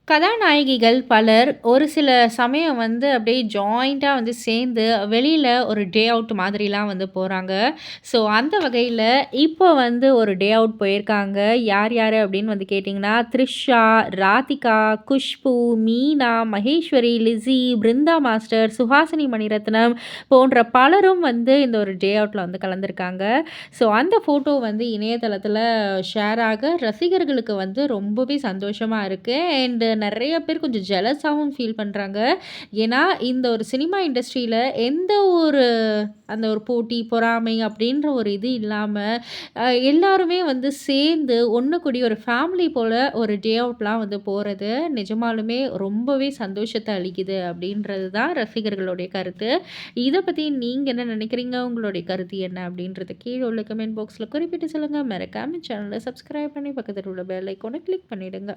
கதாநாயகிகள் பலர் ஒரு சில சமயம் வந்து அப்படியே ஜாயிண்ட்டா வந்து சேர்ந்து வெளியில ஒரு டே அவுட் மாதிரிலாம் வந்து போறாங்க. ஸோ அந்த வகையில இப்போ வந்து ஒரு டே அவுட் போயிருக்காங்க. யார் யாரு அப்படின்னு வந்து கேட்டிங்கன்னா, த்ரிஷா, ராதிகா, குஷ்பு, மீனா, மகேஸ்வரி, லிஸி, பிருந்தா மாஸ்டர், சுஹாசினி மணிரத்னம் போன்ற பலரும் வந்து இந்த ஒரு டே அவுட்ல வந்து கலந்துருக்காங்க. ஸோ அந்த ஃபோட்டோ வந்து இணையதளத்தில ஷேர் ஆக ரசிகர்களுக்கு வந்து ரொம்பவே சந்தோஷமா இருக்கு. அண்ட் நெறைய பேர் கொஞ்சம் ஜெலஸாவும் ஃபீல் பண்றாங்க. ஏன்னா, இந்த ஒரு சினிமா இண்டஸ்ட்ரியில எந்த ஒரு அந்த ஒரு போட்டி, பொறாமை அப்படின்ற ஒரு இது இல்லாம, எல்லாருமே வந்து சேர்ந்து ஒண்ணு கூடி ஒரு ஃபேமிலி போல ஒரு டே அவுட்லாம் வந்து போறது, நிஜமாலுமே ரொம்பவே சந்தோஷத்த அளிக்குது அப்படின்றது தான் ரசிகர்களுடைய கருத்து. இத பத்தி நீங்க என்ன நினைக்கிறீங்க? உங்களுடைய கருத்து என்ன? அப்படின்றத கீழ உள்ள கமெண்ட் பாக்ஸ்ல குறிப்பிட்டு சொல்லுங்க. மறக்காம சேனல சப்ஸ்கிரைப் பண்ணி பக்கத்துல உள்ள பெல் ஐகான கிளிக் பண்ணிடுங்க.